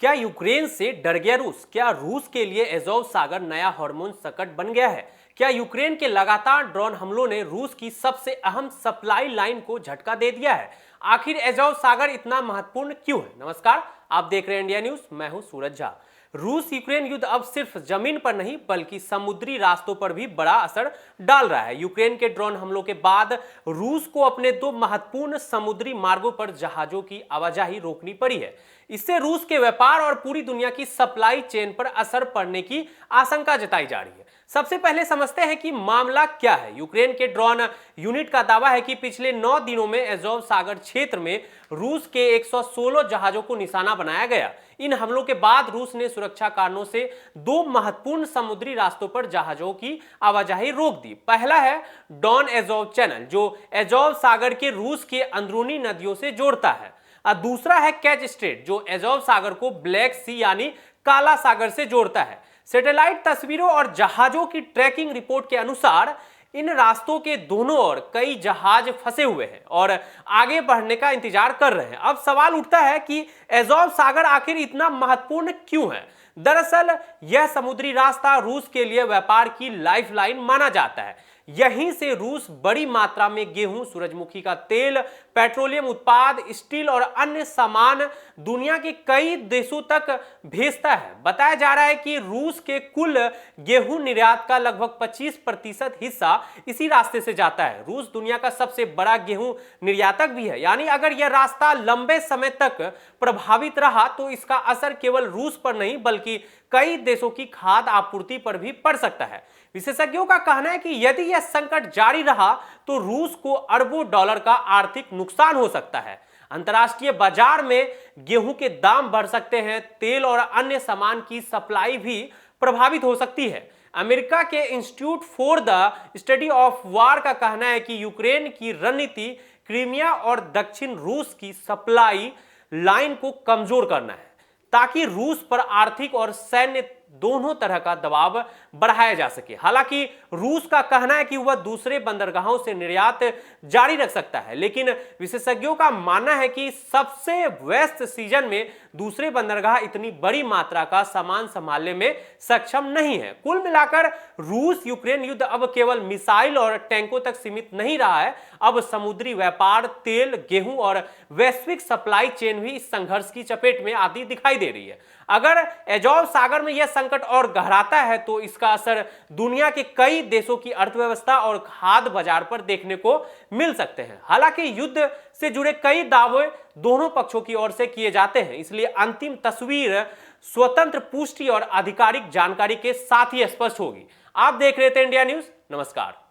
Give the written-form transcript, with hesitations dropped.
क्या यूक्रेन से डर गया रूस? क्या रूस के लिए एज़ोव सागर नया हार्मोन संकट बन गया है? क्या यूक्रेन के लगातार ड्रोन हमलों ने रूस की सबसे अहम सप्लाई लाइन को झटका दे दिया है? आखिर एज़ोव सागर इतना महत्वपूर्ण क्यों है? नमस्कार, आप देख रहे हैं इंडिया न्यूज। मैं हूं सूरज झा। रूस यूक्रेन युद्ध अब सिर्फ जमीन पर नहीं बल्कि समुद्री रास्तों पर भी बड़ा असर डाल रहा है। यूक्रेन के ड्रोन हमलों के बाद रूस को अपने दो महत्वपूर्ण समुद्री मार्गों पर जहाजों की आवाजाही रोकनी पड़ी है। इससे रूस के व्यापार और पूरी दुनिया की सप्लाई चेन पर असर पड़ने की आशंका जताई जा रही है। सबसे पहले समझते हैं कि मामला क्या है। यूक्रेन के ड्रोन यूनिट का दावा है कि पिछले 9 दिनों में एज़ोव सागर क्षेत्र में रूस के 116 जहाजों को निशाना बनाया गया। इन हमलों के बाद रूस ने सुरक्षा कारणों से दो महत्वपूर्ण समुद्री रास्तों पर जहाजों की आवाजाही रोक दी। पहला है डॉन एज़ोव चैनल, जो एज़ोव सागर के रूस के अंदरूनी नदियों से जोड़ता है। और दूसरा है कैच स्ट्रेट, जो एज़ोव सागर को ब्लैक सी यानी काला सागर से जोड़ता है। सैटेलाइट तस्वीरों और जहाजों की ट्रैकिंग रिपोर्ट के अनुसार इन रास्तों के दोनों ओर कई जहाज फंसे हुए हैं और आगे बढ़ने का इंतजार कर रहे हैं। अब सवाल उठता है कि एज़ोव सागर आखिर इतना महत्वपूर्ण क्यों है? दरअसल यह समुद्री रास्ता रूस के लिए व्यापार की लाइफलाइन माना जाता है। यहीं से रूस बड़ी मात्रा में गेहूं, सूरजमुखी का तेल, पेट्रोलियम उत्पाद, स्टील और अन्य सामान दुनिया के कई देशों तक भेजता है। बताया जा रहा है कि रूस के कुल गेहूं निर्यात का लगभग 25% हिस्सा इसी रास्ते से जाता है। रूस दुनिया का सबसे बड़ा गेहूं निर्यातक भी है। यानी अगर यह रास्ता लंबे समय तक प्रभावित रहा तो इसका असर केवल रूस पर नहीं बल्कि कई देशों की खाद्य आपूर्ति पर भी पड़ सकता है। विशेषज्ञों का कहना है कि यदि यह संकट जारी रहा तो रूस को अरबों डॉलर का आर्थिक नुकसान हो सकता है। अंतर्राष्ट्रीय बाजार में गेहूं के दाम बढ़ सकते हैं, तेल और अन्य सामान की सप्लाई भी प्रभावित हो सकती है। अमेरिका के institute for the study of war का कहना है कि यूक्रेन की रणनीति क्रीमिया और दक्षिण रूस की सप्लाई लाइन को कमजोर करना है ताकि रूस पर आर्थिक और सैन्य दोनों तरह का दबाव बढ़ाया जा सके। हालांकि रूस का कहना है कि वह दूसरे बंदरगाहों से निर्यात जारी रख सकता है, लेकिन विशेषज्ञों का मानना है कि सबसे व्यस्त सीजन में दूसरे बंदरगाह इतनी बड़ी मात्रा का सामान संभालने में सक्षम नहीं है। कुल मिलाकर रूस यूक्रेन युद्ध अब केवल मिसाइल और टैंकों तक सीमित नहीं रहा है। अब समुद्री व्यापार, तेल, गेहूं और वैश्विक सप्लाई चेन भी इस संघर्ष की चपेट में आती दिखाई दे रही है। अगर एज़ोव सागर में यह संकट और गहराता है तो इसका असर दुनिया के कई देशों की अर्थव्यवस्था और खाद्य बाजार पर देखने को मिल सकते हैं। हालांकि युद्ध से जुड़े कई दावे दोनों पक्षों की ओर से किए जाते हैं, इसलिए अंतिम तस्वीर स्वतंत्र पुष्टि और आधिकारिक जानकारी के साथ ही स्पष्ट होगी। आप देख रहे थे इंडिया न्यूज। नमस्कार।